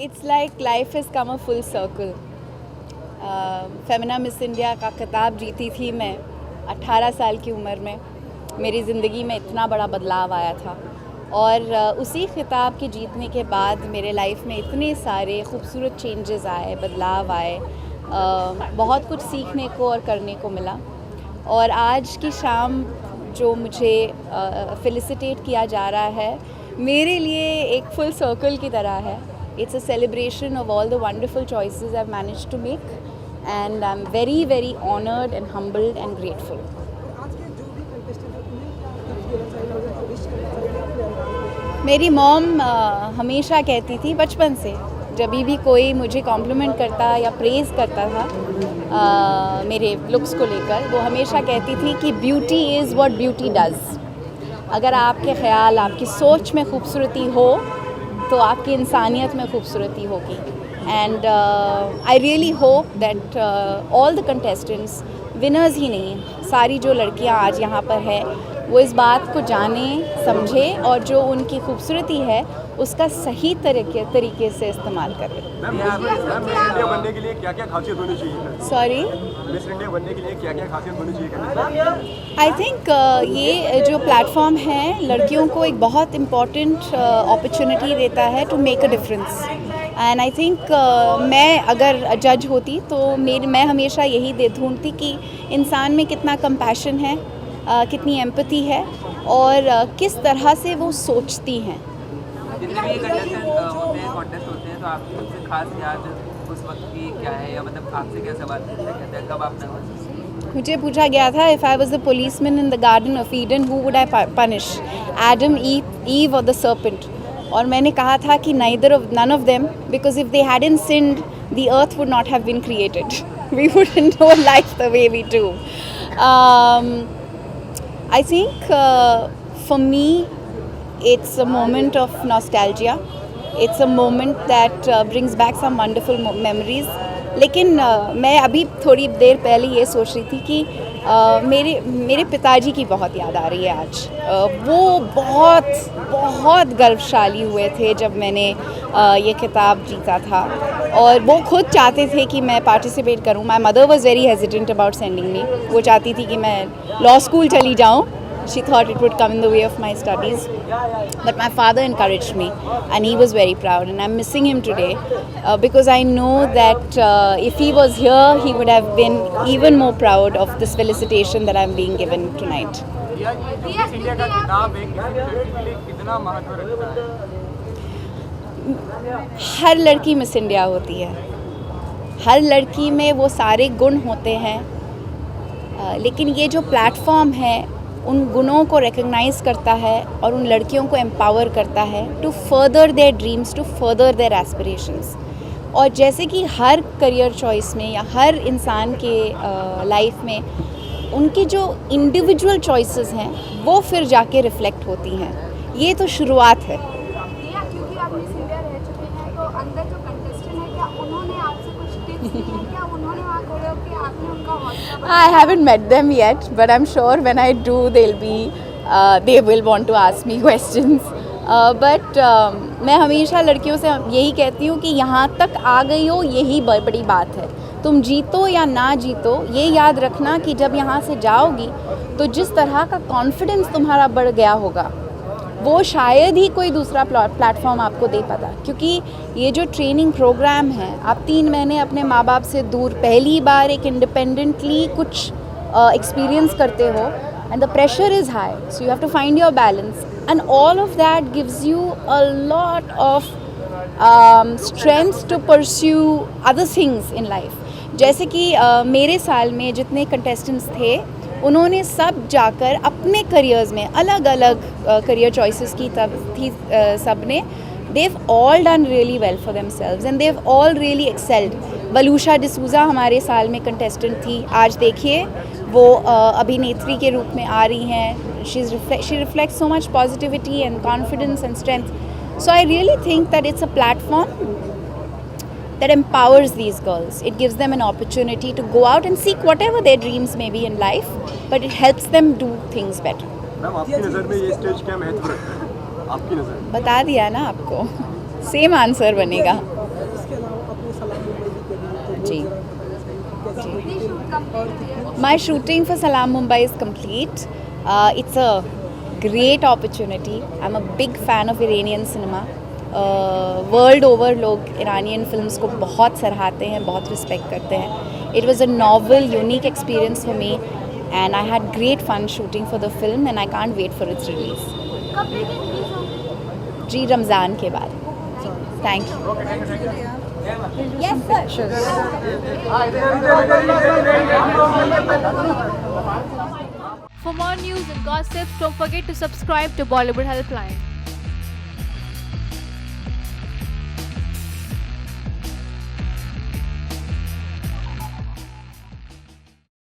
It's like life has come a full circle. Femina miss India का खिताब जीती थी मैं 18 साल की उम्र में. मेरी ज़िंदगी में इतना बड़ा बदलाव आया था और उसी खिताब के जीतने के बाद मेरे लाइफ में इतने सारे खूबसूरत चेंजेस आए, बदलाव आए, बहुत कुछ सीखने को और करने को मिला. और आज की शाम जो मुझे फेलिसिटेट किया जा रहा है, मेरे लिए एक फुल सर्कल की तरह है. It's a celebration of all the wonderful choices I've managed to make, and I'm very, very honored and humbled and grateful. मेरी मॉम हमेशा कहती थी बचपन से, जब भी कोई मुझे कॉम्प्लीमेंट करता या प्रेज़ करता था मेरे लुक्स को लेकर, वो हमेशा कहती थी कि beauty is what beauty does. अगर आपके ख़्याल, आपकी सोच में खूबसूरती हो तो आपकी इंसानियत में खूबसूरती होगी. And I really hope that all the contestants, winners ही नहीं, सारी जो लड़कियां आज यहाँ पर है, वो इस बात को जाने, समझे और जो उनकी खूबसूरती है उसका सही तरीके से इस्तेमाल करें. मिस इंडिया बनने के लिए क्या-क्या खासियत होनी चाहिए? सॉरी, मिस इंडिया बनने के लिए क्या-क्या खासियत होनी चाहिए? आई थिंक ये जो प्लेटफॉर्म है लड़कियों को एक बहुत इम्पॉर्टेंट अपॉर्चुनिटी देता है to make a difference. And I think मैं अगर जज होती तो मैं हमेशा यही ढूंढती कि इंसान में कितना कंपैशन है, कितनी एम्पैथी है और किस तरह से वो सोचती हैं. जितने भी कंटेस्टेंट होते हैं, कॉन्टेस्ट होते हैं, तो आपकी सबसे खास याद उस वक्त की क्या है, या मतलब आपसे क्या सवाल पूछा गया था, कब आपने? मुझे पूछा गया था, if I was the policeman in the garden of Eden, who would I punish, Adam, Eve और द सर्पेंट. और मैंने कहा था कि none of them, because if they hadn't sinned, the earth would not have been created. We wouldn't know life the way we do. I think for me it's a moment of nostalgia. It's a moment that brings back some wonderful memories. लेकिन मैं अभी थोड़ी देर पहले ये सोच रही थी कि मेरे पिताजी की बहुत याद आ रही है आज. वो बहुत गर्वशाली हुए थे जब मैंने ये खिताब जीता था और वो खुद चाहते थे कि मैं पार्टिसिपेट करूं. My mother was very hesitant about sending me. वो चाहती थी कि मैं लॉ स्कूल चली जाऊं. She thought it would come in the way of my studies, but my father encouraged me and he was very proud, and I'm missing him today because I know that if he was here he would have been even more proud of this felicitation that I'm being given tonight. Miss India का खिताब एक लड़की के लिए कितना महत्व रखता है? हर लड़की मिस इंडिया होती है. हर लड़की में वो सारे गुण होते हैं, लेकिन ये जो प्लेटफॉर्म है उन गुणों को रिकग्नाइज़ करता है और उन लड़कियों को एम्पावर करता है to further their dreams, to further their aspirations. और जैसे कि हर करियर चॉइस में या हर इंसान के लाइफ में उनकी जो इंडिविजुअल चॉइसेस हैं वो फिर जाके रिफ्लेक्ट होती हैं. ये तो शुरुआत है. क्योंकि आप मिस इंडिया रह चुके हैं, तो अंदर जो कंटेस्टेंट है, क्या उन्होंने आपसे कुछ टिप्स दी हैं? क्या उन्होंने वहाँ खड़े होकर आपने उनका हौसला बढ़ाया? I haven't met them yet, but I'm sure when I do, they will want to ask me questions. But मैं हमेशा लड़कियों से यही कहती हूँ कि यहाँ तक आ गई हो यही बड़ी बात है. तुम जीतो या ना जीतो, ये याद रखना कि जब यहाँ से जाओगी तो जिस तरह का कॉन्फिडेंस तुम्हारा बढ़ गया होगा वो शायद ही कोई दूसरा प्लेटफॉर्म आपको दे पाता. क्योंकि ये जो ट्रेनिंग प्रोग्राम है, आप 3 महीने अपने माँ बाप से दूर पहली बार एक इंडिपेंडेंटली कुछ एक्सपीरियंस करते हो, and the pressure is high, so you have to find your balance, and all of that gives you a lot of strength to pursue other things in life. जैसे कि मेरे साल में जितने कंटेस्टेंट्स थे उन्होंने सब जाकर अपने करियर्स में अलग अलग करियर चॉइसेस की थी. सब ने they've all done really well for themselves and they've all really excelled. बलूशा D'Souza हमारे साल में कंटेस्टेंट थी. आज देखिए वो अभिनेत्री के रूप में आ रही हैं. she reflects so much positivity and confidence and strength. So I really think that it's a platform that empowers these girls. It gives them an opportunity to go out and seek whatever their dreams may be in life, but it helps them do things better. Ma'am, आपकी नज़र में ये stage क्या महत्व रखता है? आपकी नज़र? बता दिया ना आपको. सेम आंसर बनेगा. जी कितनी शूट कंप्लीट हुई है? My shooting for Salam Mumbai is complete. It's a great opportunity. I'm a big fan of Iranian cinema. World over लोग ईरानियन फिल्म्स को बहुत सराहते हैं, बहुत रिस्पेक्ट करते हैं. It was a novel unique experience for me and I had great fun shooting for the film and I can't wait for its release. कब देखिए रिलीज होगी? जी रमज़ान के बाद. Thank you. Yes sir. For more news and gossips, don't forget to subscribe to Bollywood Helpline.